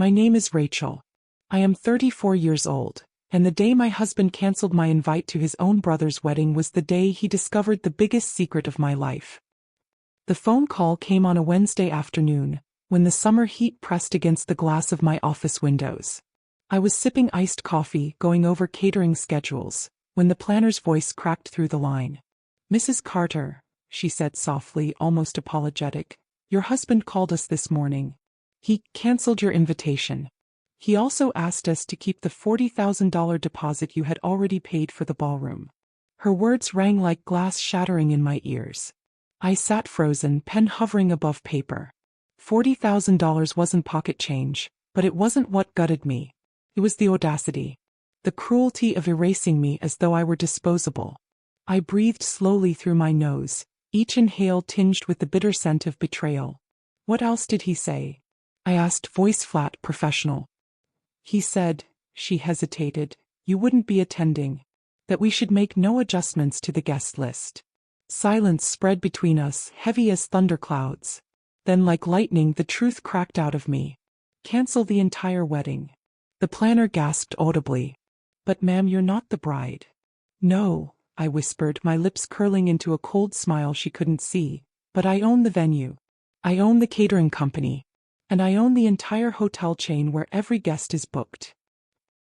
My name is Rachel. I am 34 years old, and the day my husband canceled my invite to his own brother's wedding was the day he discovered the biggest secret of my life. The phone call came on a Wednesday afternoon, when the summer heat pressed against the glass of my office windows. I was sipping iced coffee, going over catering schedules, when the planner's voice cracked through the line. "Mrs. Carter," she said softly, almost apologetic, "your husband called us this morning. He canceled your invitation. He also asked us to keep the $40,000 deposit you had already paid for the ballroom." Her words rang like glass shattering in my ears. I sat frozen, pen hovering above paper. $40,000 wasn't pocket change, but it wasn't what gutted me. It was the audacity. The cruelty of erasing me as though I were disposable. I breathed slowly through my nose, each inhale tinged with the bitter scent of betrayal. "What else did he say?" I asked, voice flat, professional. "He said," she hesitated, "you wouldn't be attending. That we should make no adjustments to the guest list." Silence spread between us, heavy as thunderclouds. Then, like lightning, the truth cracked out of me. "Cancel the entire wedding." The planner gasped audibly. "But ma'am, you're not the bride." "No," I whispered, my lips curling into a cold smile she couldn't see, "but I own the venue. I own the catering company. And I own the entire hotel chain where every guest is booked."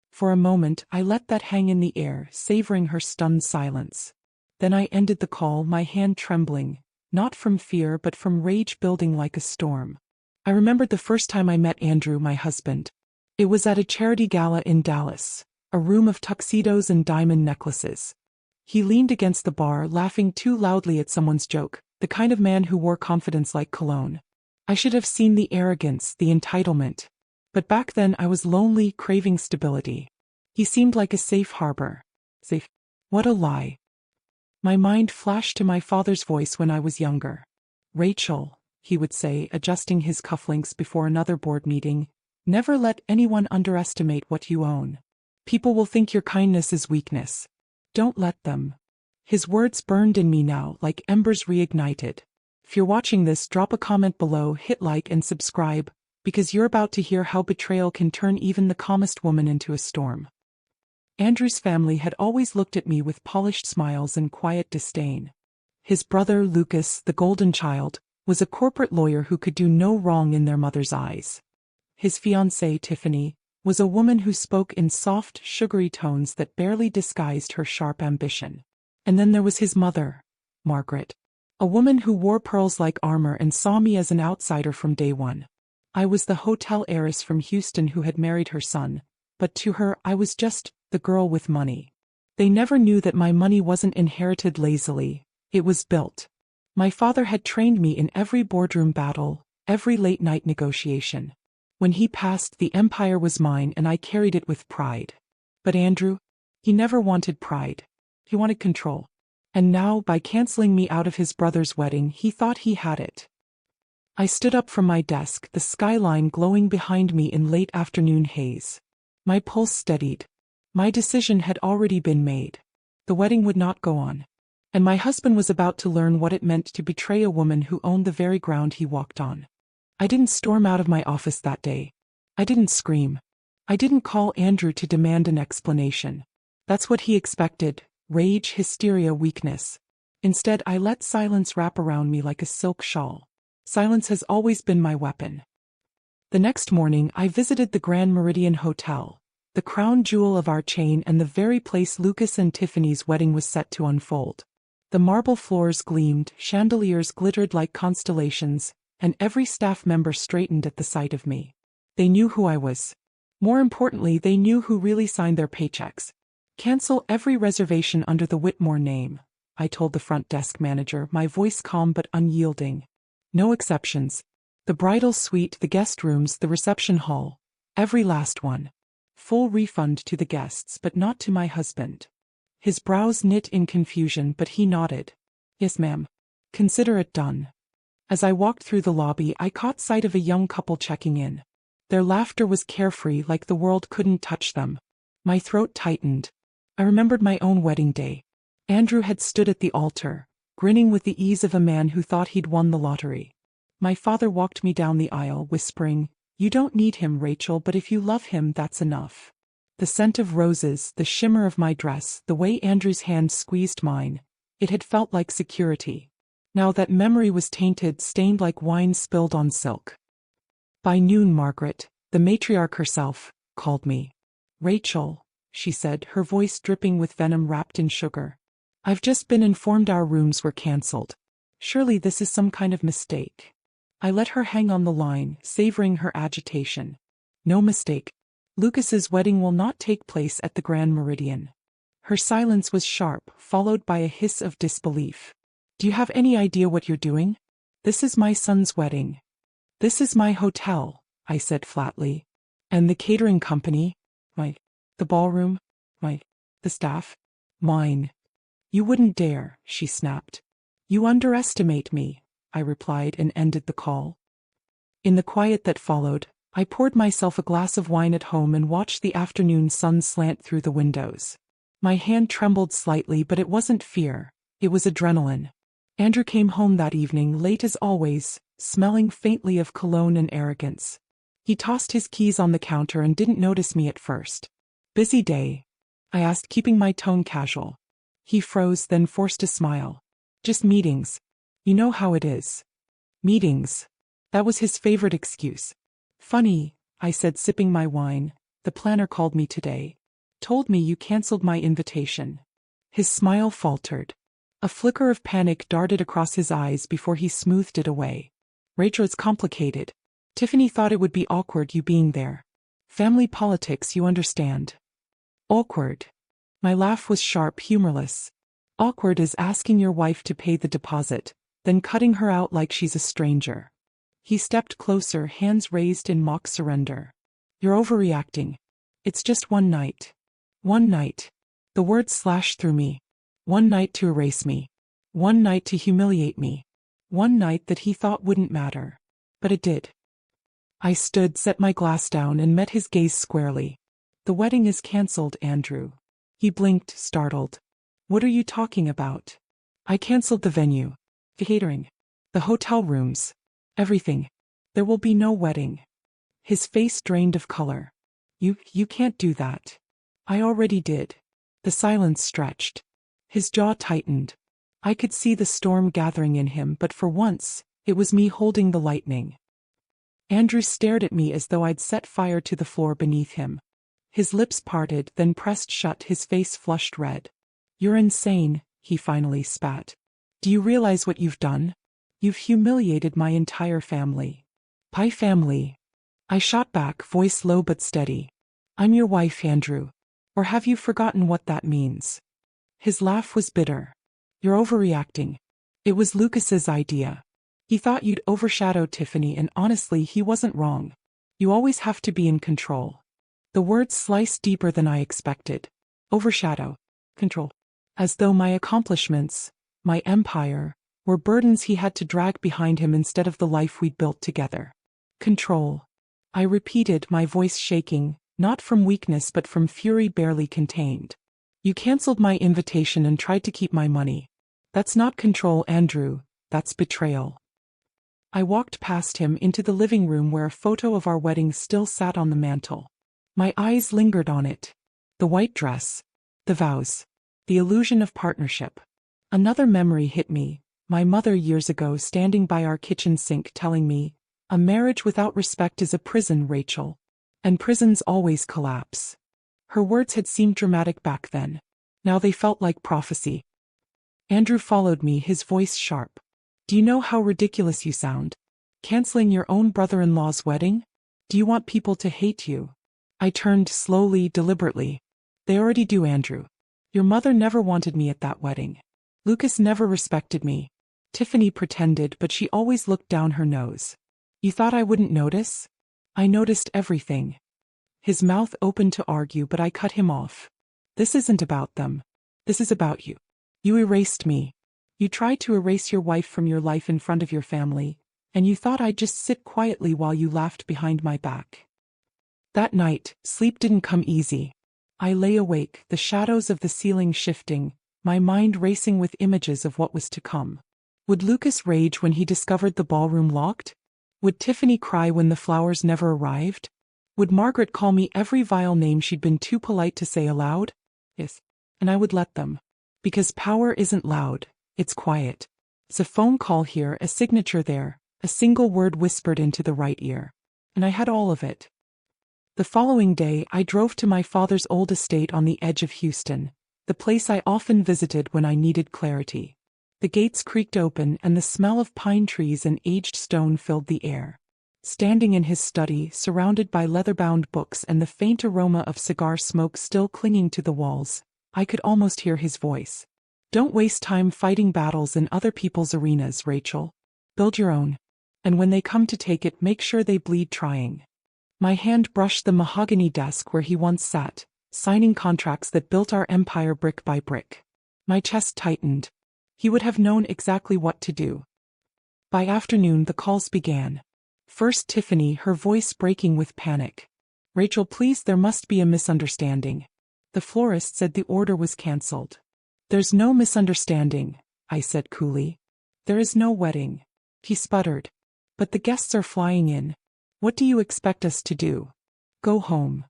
For a moment, I let that hang in the air, savoring her stunned silence. Then I ended the call, my hand trembling, not from fear but from rage building like a storm. I remembered the first time I met Andrew, my husband. It was at a charity gala in Dallas, a room of tuxedos and diamond necklaces. He leaned against the bar, laughing too loudly at someone's joke, the kind of man who wore confidence like cologne. I should have seen the arrogance, the entitlement. But back then I was lonely, craving stability. He seemed like a safe harbor. Safe? What a lie. My mind flashed to my father's voice when I was younger. "Rachel," he would say, adjusting his cufflinks before another board meeting, "never let anyone underestimate what you own. People will think your kindness is weakness. Don't let them." His words burned in me now, like embers reignited. If you're watching this, drop a comment below, hit like and subscribe, because you're about to hear how betrayal can turn even the calmest woman into a storm. Andrew's family had always looked at me with polished smiles and quiet disdain. His brother, Lucas, the golden child, was a corporate lawyer who could do no wrong in their mother's eyes. His fiancée, Tiffany, was a woman who spoke in soft, sugary tones that barely disguised her sharp ambition. And then there was his mother, Margaret, a woman who wore pearls like armor and saw me as an outsider from day one. I was the hotel heiress from Houston who had married her son, but to her I was just the girl with money. They never knew that my money wasn't inherited lazily, it was built. My father had trained me in every boardroom battle, every late-night negotiation. When he passed, the empire was mine and I carried it with pride. But Andrew, he never wanted pride. He wanted control. And now, by canceling me out of his brother's wedding, he thought he had it. I stood up from my desk, the skyline glowing behind me in late afternoon haze. My pulse steadied. My decision had already been made. The wedding would not go on. And my husband was about to learn what it meant to betray a woman who owned the very ground he walked on. I didn't storm out of my office that day. I didn't scream. I didn't call Andrew to demand an explanation. That's what he expected: rage, hysteria, weakness. Instead, I let silence wrap around me like a silk shawl. Silence has always been my weapon. The next morning, I visited the Grand Meridian Hotel, the crown jewel of our chain and the very place Lucas and Tiffany's wedding was set to unfold. The marble floors gleamed, chandeliers glittered like constellations, and every staff member straightened at the sight of me. They knew who I was. More importantly, they knew who really signed their paychecks. "Cancel every reservation under the Whitmore name," I told the front desk manager, my voice calm but unyielding. "No exceptions. The bridal suite, the guest rooms, the reception hall. Every last one. Full refund to the guests, but not to my husband." His brows knit in confusion, but he nodded. "Yes, ma'am. Consider it done." As I walked through the lobby, I caught sight of a young couple checking in. Their laughter was carefree, like the world couldn't touch them. My throat tightened. I remembered my own wedding day. Andrew had stood at the altar, grinning with the ease of a man who thought he'd won the lottery. My father walked me down the aisle, whispering, You don't need him, Rachel, but if you love him, that's enough. The scent of roses, the shimmer of my dress, the way Andrew's hand squeezed mine, it had felt like security. Now that memory was tainted, stained like wine spilled on silk. By noon, Margaret, the matriarch herself, called me. Rachel, she said, her voice dripping with venom wrapped in sugar. I've just been informed our rooms were cancelled. Surely this is some kind of mistake. I let her hang on the line, savoring her agitation. No mistake. Lucas's wedding will not take place at the Grand Meridian. Her silence was sharp, followed by a hiss of disbelief. Do you have any idea what you're doing? This is my son's wedding. This is my hotel, I said flatly. And the catering company? The ballroom? The staff? Mine. You wouldn't dare, she snapped. You underestimate me, I replied and ended the call. In the quiet that followed, I poured myself a glass of wine at home and watched the afternoon sun slant through the windows. My hand trembled slightly, but it wasn't fear, it was adrenaline. Andrew came home that evening late as always, smelling faintly of cologne and arrogance. He tossed his keys on the counter and didn't notice me at first. Busy day? I asked, keeping my tone casual. He froze, then forced a smile. Just meetings. You know how it is. Meetings. That was his favorite excuse. Funny, I said, sipping my wine. The planner called me today. Told me you cancelled my invitation. His smile faltered. A flicker of panic darted across his eyes before he smoothed it away. Rachel, it's complicated. Tiffany thought it would be awkward you being there. Family politics, you understand. Awkward. My laugh was sharp, humorless. Awkward is asking your wife to pay the deposit, then cutting her out like she's a stranger. He stepped closer, hands raised in mock surrender. You're overreacting. It's just one night. One night. The words slashed through me. One night to erase me. One night to humiliate me. One night that he thought wouldn't matter. But it did. I stood, set my glass down, and met his gaze squarely. The wedding is cancelled, Andrew. He blinked, startled. What are you talking about? I cancelled the venue. The catering. The hotel rooms. Everything. There will be no wedding. His face drained of color. You can't do that. I already did. The silence stretched. His jaw tightened. I could see the storm gathering in him, but for once, it was me holding the lightning. Andrew stared at me as though I'd set fire to the floor beneath him. His lips parted, then pressed shut, his face flushed red. You're insane, he finally spat. Do you realize what you've done? You've humiliated my entire family. Pie family. I shot back, voice low but steady. I'm your wife, Andrew. Or have you forgotten what that means? His laugh was bitter. You're overreacting. It was Lucas's idea. He thought you'd overshadow Tiffany, and honestly, he wasn't wrong. You always have to be in control. The words sliced deeper than I expected. Overshadow. Control. As though my accomplishments, my empire, were burdens he had to drag behind him instead of the life we'd built together. Control. I repeated, my voice shaking, not from weakness but from fury barely contained. You cancelled my invitation and tried to keep my money. That's not control, Andrew, that's betrayal. I walked past him into the living room where a photo of our wedding still sat on the mantel. My eyes lingered on it. The white dress. The vows. The illusion of partnership. Another memory hit me, my mother years ago standing by our kitchen sink telling me, a marriage without respect is a prison, Rachel. And prisons always collapse. Her words had seemed dramatic back then. Now they felt like prophecy. Andrew followed me, his voice sharp. Do you know how ridiculous you sound? Canceling your own brother-in-law's wedding? Do you want people to hate you? I turned slowly, deliberately. They already do, Andrew. Your mother never wanted me at that wedding. Lucas never respected me. Tiffany pretended, but she always looked down her nose. You thought I wouldn't notice? I noticed everything. His mouth opened to argue, but I cut him off. This isn't about them. This is about you. You erased me. You tried to erase your wife from your life in front of your family, and you thought I'd just sit quietly while you laughed behind my back. That night, sleep didn't come easy. I lay awake, the shadows of the ceiling shifting, my mind racing with images of what was to come. Would Lucas rage when he discovered the ballroom locked? Would Tiffany cry when the flowers never arrived? Would Margaret call me every vile name she'd been too polite to say aloud? Yes. And I would let them. Because power isn't loud, it's quiet. It's a phone call here, a signature there, a single word whispered into the right ear. And I had all of it. The following day, I drove to my father's old estate on the edge of Houston, the place I often visited when I needed clarity. The gates creaked open and the smell of pine trees and aged stone filled the air. Standing in his study, surrounded by leather-bound books and the faint aroma of cigar smoke still clinging to the walls, I could almost hear his voice. Don't waste time fighting battles in other people's arenas, Rachel. Build your own. And when they come to take it, make sure they bleed trying. My hand brushed the mahogany desk where he once sat, signing contracts that built our empire brick by brick. My chest tightened. He would have known exactly what to do. By afternoon, the calls began. First Tiffany, her voice breaking with panic. Rachel, please, there must be a misunderstanding. The florist said the order was cancelled. There's no misunderstanding, I said coolly. There is no wedding. He sputtered. But the guests are flying in. What do you expect us to do? Go home.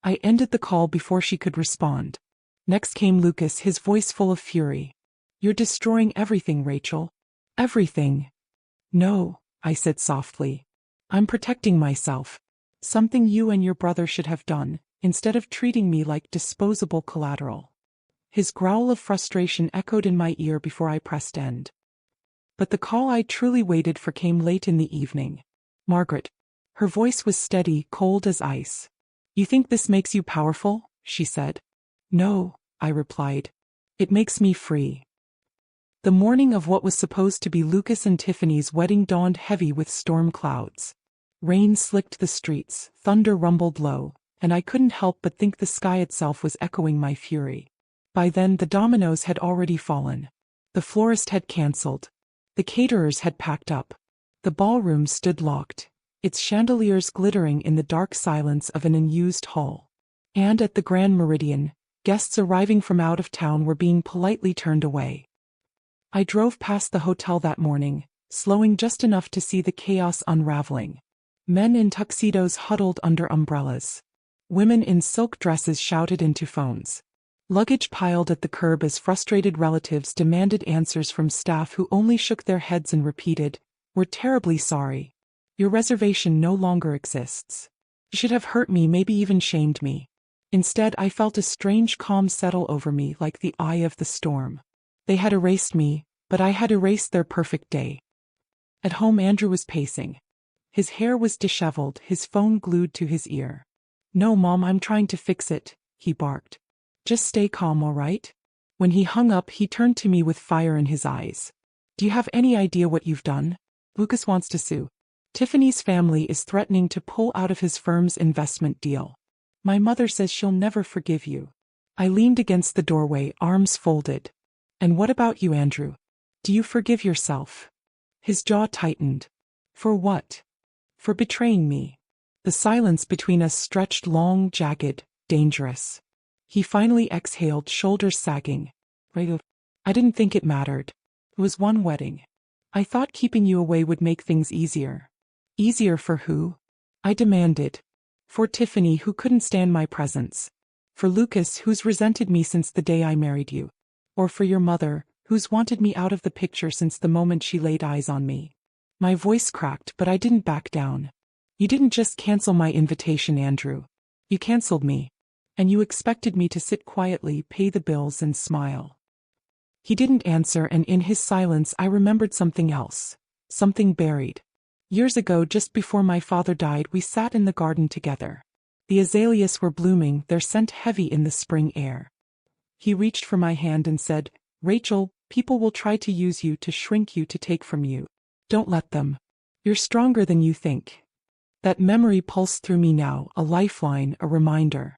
I ended the call before she could respond. Next came Lucas, his voice full of fury. You're destroying everything, Rachel. Everything. No, I said softly. I'm protecting myself. Something you and your brother should have done, instead of treating me like disposable collateral. His growl of frustration echoed in my ear before I pressed end. But the call I truly waited for came late in the evening. Margaret. Her voice was steady, cold as ice. You think this makes you powerful? She said. No, I replied. It makes me free. The morning of what was supposed to be Lucas and Tiffany's wedding dawned heavy with storm clouds. Rain slicked the streets, thunder rumbled low, and I couldn't help but think the sky itself was echoing my fury. By then the dominoes had already fallen. The florist had cancelled. The caterers had packed up. The ballroom stood locked, its chandeliers glittering in the dark silence of an unused hall. And at the Grand Meridian, guests arriving from out of town were being politely turned away. I drove past the hotel that morning, slowing just enough to see the chaos unraveling. Men in tuxedos huddled under umbrellas. Women in silk dresses shouted into phones. Luggage piled at the curb as frustrated relatives demanded answers from staff who only shook their heads and repeated, "We're terribly sorry. Your reservation no longer exists." You should have hurt me, maybe even shamed me. Instead, I felt a strange calm settle over me like the eye of the storm. They had erased me, but I had erased their perfect day. At home, Andrew was pacing. His hair was disheveled, his phone glued to his ear. "No, Mom, I'm trying to fix it," he barked. "Just stay calm, all right?" When he hung up, he turned to me with fire in his eyes. "Do you have any idea what you've done? Lucas wants to sue. Tiffany's family is threatening to pull out of his firm's investment deal. My mother says she'll never forgive you." I leaned against the doorway, arms folded. "And what about you, Andrew? Do you forgive yourself?" His jaw tightened. "For what?" "For betraying me." The silence between us stretched long, jagged, dangerous. He finally exhaled, shoulders sagging. "Right, I didn't think it mattered. It was one wedding. I thought keeping you away would make things easier." "Easier for who?" I demanded. "For Tiffany, who couldn't stand my presence. For Lucas, who's resented me since the day I married you. Or for your mother, who's wanted me out of the picture since the moment she laid eyes on me." My voice cracked, but I didn't back down. "You didn't just cancel my invitation, Andrew. You canceled me. And you expected me to sit quietly, pay the bills, and smile." He didn't answer, and in his silence I remembered something else. Something buried. Years ago, just before my father died, we sat in the garden together. The azaleas were blooming, their scent heavy in the spring air. He reached for my hand and said, "Rachel, people will try to use you, to shrink you, to take from you. Don't let them. You're stronger than you think." That memory pulsed through me now, a lifeline, a reminder.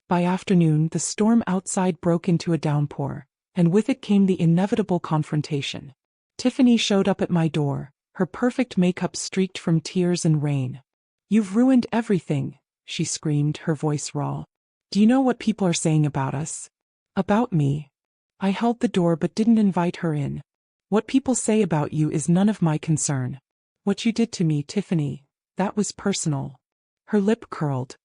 By afternoon, the storm outside broke into a downpour, and with it came the inevitable confrontation. Tiffany showed up at my door, her perfect makeup streaked from tears and rain. "You've ruined everything," she screamed, her voice raw. "Do you know what people are saying about us? About me?" I held the door but didn't invite her in. "What people say about you is none of my concern." What you did to me, Tiffany, that was personal. Her lip curled.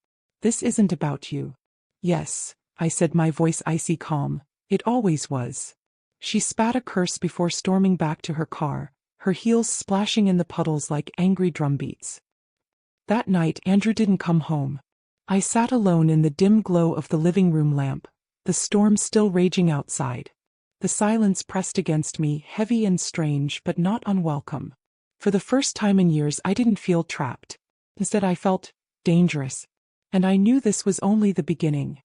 This isn't about you. Yes, I said, my voice icy calm. It always was. She spat a curse before storming back to her car, her heels splashing in the puddles like angry drumbeats. That night Andrew didn't come home. I sat alone in the dim glow of the living room lamp, the storm still raging outside. The silence pressed against me, heavy and strange but not unwelcome. For the first time in years I didn't feel trapped. Instead I felt dangerous. And I knew this was only the beginning.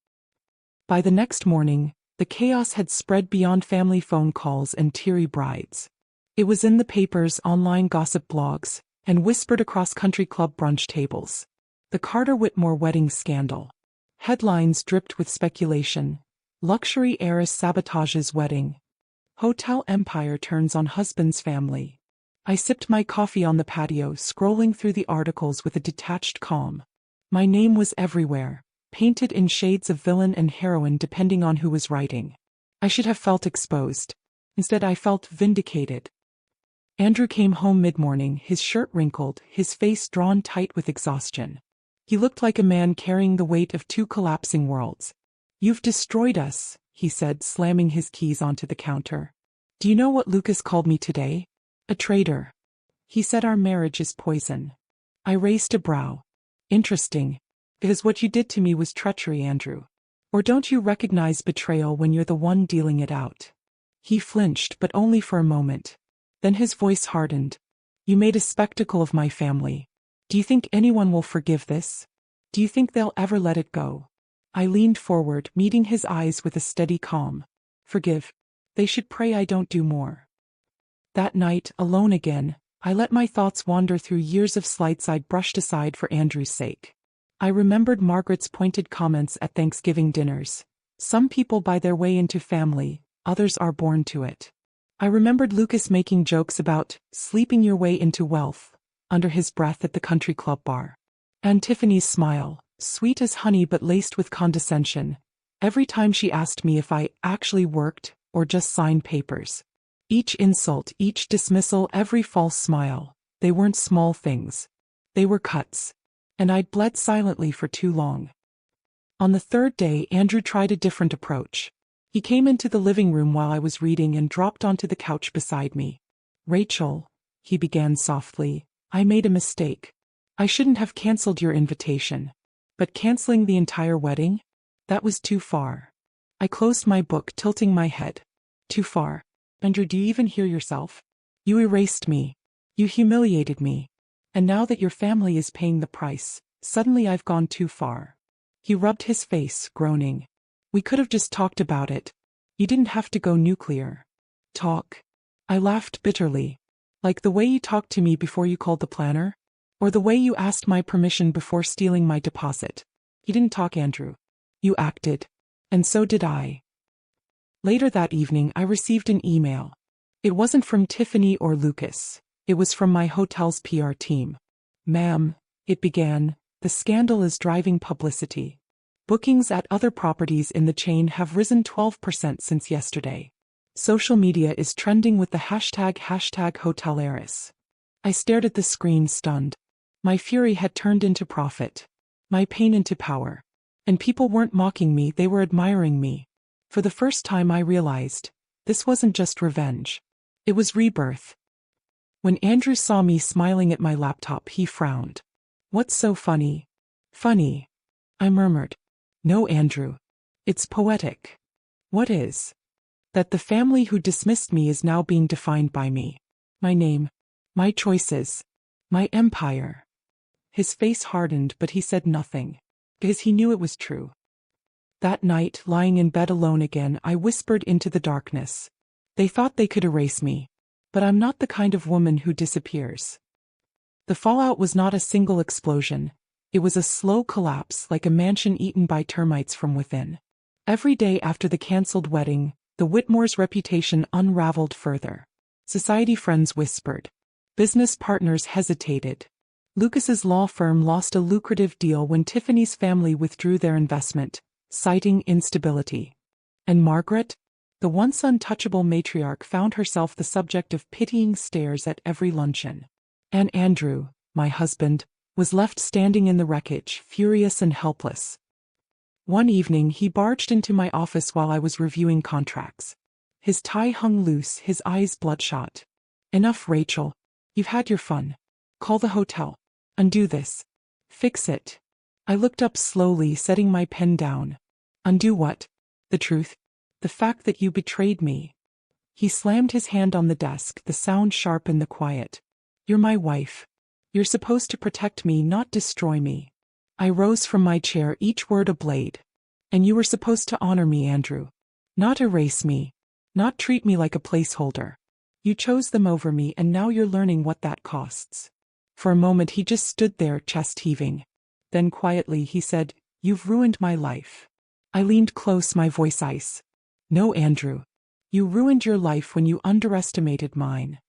By the next morning, the chaos had spread beyond family phone calls and teary brides. It was in the papers, online gossip blogs, and whispered across country club brunch tables. The Carter Whitmore wedding scandal. Headlines dripped with speculation. Luxury heiress sabotages wedding. Hotel empire turns on husband's family. I sipped my coffee on the patio, scrolling through the articles with a detached calm. My name was everywhere, painted in shades of villain and heroine depending on who was writing. I should have felt exposed. Instead I felt vindicated. Andrew came home mid-morning, his shirt wrinkled, his face drawn tight with exhaustion. He looked like a man carrying the weight of two collapsing worlds. "You've destroyed us," he said, slamming his keys onto the counter. "Do you know what Lucas called me today? A traitor. He said our marriage is poison." I raised a brow. "Interesting. Because what you did to me was treachery, Andrew. Or don't you recognize betrayal when you're the one dealing it out?" He flinched, but only for a moment. Then his voice hardened. "You made a spectacle of my family. Do you think anyone will forgive this? Do you think they'll ever let it go?" I leaned forward, meeting his eyes with a steady calm. "Forgive? They should pray I don't do more." That night, alone again, I let my thoughts wander through years of slights I'd brushed aside for Andrew's sake. I remembered Margaret's pointed comments at Thanksgiving dinners. Some people buy their way into family, others are born to it. I remembered Lucas making jokes about sleeping your way into wealth under his breath at the country club bar. And Tiffany's smile, sweet as honey but laced with condescension, every time she asked me if I actually worked or just signed papers. Each insult, each dismissal, every false smile, they weren't small things. They were cuts. And I'd bled silently for too long. On the third day, Andrew tried a different approach. He came into the living room while I was reading and dropped onto the couch beside me. "Rachel," he began softly, "I made a mistake. I shouldn't have canceled your invitation. But canceling the entire wedding? That was too far." I closed my book, tilting my head. "Too far? Andrew, do you even hear yourself? You erased me. You humiliated me. And now that your family is paying the price, suddenly I've gone too far." He rubbed his face, groaning. "We could have just talked about it. You didn't have to go nuclear." "Talk?" I laughed bitterly. "Like the way you talked to me before you called the planner? Or the way you asked my permission before stealing my deposit?" "You didn't talk, Andrew. You acted. And so did I." Later that evening I received an email. It wasn't from Tiffany or Lucas. It was from my hotel's PR team. "Ma'am," it began, "the scandal is driving publicity. Bookings at other properties in the chain have risen 12% since yesterday. Social media is trending with the hashtag #HotelHeiress." I stared at the screen, stunned. My fury had turned into profit. My pain into power. And people weren't mocking me, they were admiring me. For the first time I realized, this wasn't just revenge. It was rebirth. When Andrew saw me smiling at my laptop, he frowned. "What's so funny?" "Funny?" I murmured. "No, Andrew. It's poetic." "What is?" "That the family who dismissed me is now being defined by me. My name. My choices. My empire." His face hardened, but he said nothing. Because he knew it was true. That night, lying in bed alone again, I whispered into the darkness. "They thought they could erase me. But I'm not the kind of woman who disappears." The fallout was not a single explosion. It was a slow collapse, like a mansion eaten by termites from within. Every day after the cancelled wedding, the Whitmore's reputation unraveled further. Society friends whispered. Business partners hesitated. Lucas's law firm lost a lucrative deal when Tiffany's family withdrew their investment, citing instability. And Margaret, the once untouchable matriarch, found herself the subject of pitying stares at every luncheon. And Andrew, my husband, was left standing in the wreckage, furious and helpless. One evening he barged into my office while I was reviewing contracts. His tie hung loose, his eyes bloodshot. "Enough, Rachel. You've had your fun. Call the hotel. Undo this. Fix it." I looked up slowly, setting my pen down. "Undo what?" "The truth. The fact that you betrayed me." He slammed his hand on the desk, the sound sharp in the quiet. "You're my wife. You're supposed to protect me, not destroy me." I rose from my chair, each word a blade. "And you were supposed to honor me, Andrew. Not erase me. Not treat me like a placeholder. You chose them over me, and now you're learning what that costs." For a moment he just stood there, chest heaving. Then quietly he said, "You've ruined my life." I leaned close, my voice ice. "No, Andrew. You ruined your life when you underestimated mine."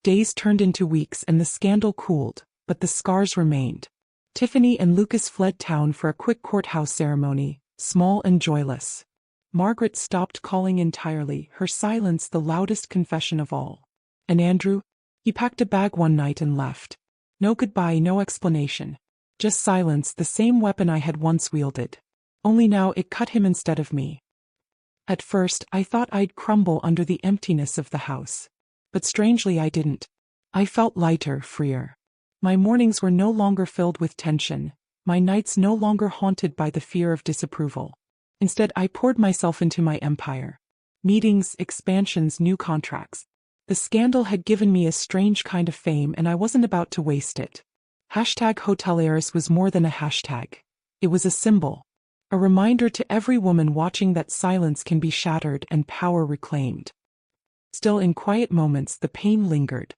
Days turned into weeks and the scandal cooled, but the scars remained. Tiffany and Lucas fled town for a quick courthouse ceremony, small and joyless. Margaret stopped calling entirely, her silence the loudest confession of all. And Andrew? He packed a bag one night and left. No goodbye, no explanation. Just silence, the same weapon I had once wielded. Only now it cut him instead of me. At first, I thought I'd crumble under the emptiness of the house. But strangely I didn't. I felt lighter, freer. My mornings were no longer filled with tension, my nights no longer haunted by the fear of disapproval. Instead, I poured myself into my empire. Meetings, expansions, new contracts. The scandal had given me a strange kind of fame, and I wasn't about to waste it. #HotelHeiress was more than a hashtag. It was a symbol. A reminder to every woman watching that silence can be shattered and power reclaimed. Still, in quiet moments, the pain lingered.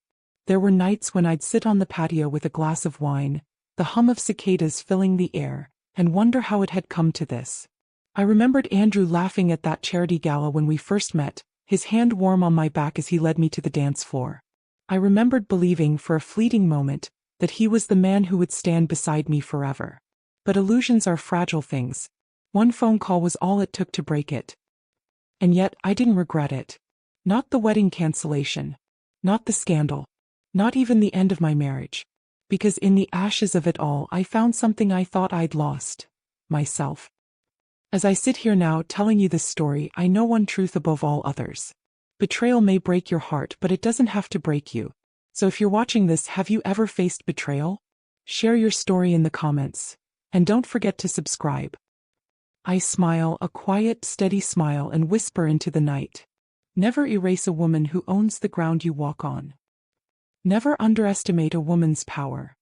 There were nights when I'd sit on the patio with a glass of wine, the hum of cicadas filling the air, and wonder how it had come to this. I remembered Andrew laughing at that charity gala when we first met, his hand warm on my back as he led me to the dance floor. I remembered believing for a fleeting moment that he was the man who would stand beside me forever. But illusions are fragile things. One phone call was all it took to break it. And yet, I didn't regret it. Not the wedding cancellation. Not the scandal. Not even the end of my marriage. Because in the ashes of it all, I found something I thought I'd lost. Myself. As I sit here now telling you this story, I know one truth above all others. Betrayal may break your heart, but it doesn't have to break you. So if you're watching this, have you ever faced betrayal? Share your story in the comments. And don't forget to subscribe. I smile, a quiet, steady smile, and whisper into the night. Never erase a woman who owns the ground you walk on. Never underestimate a woman's power.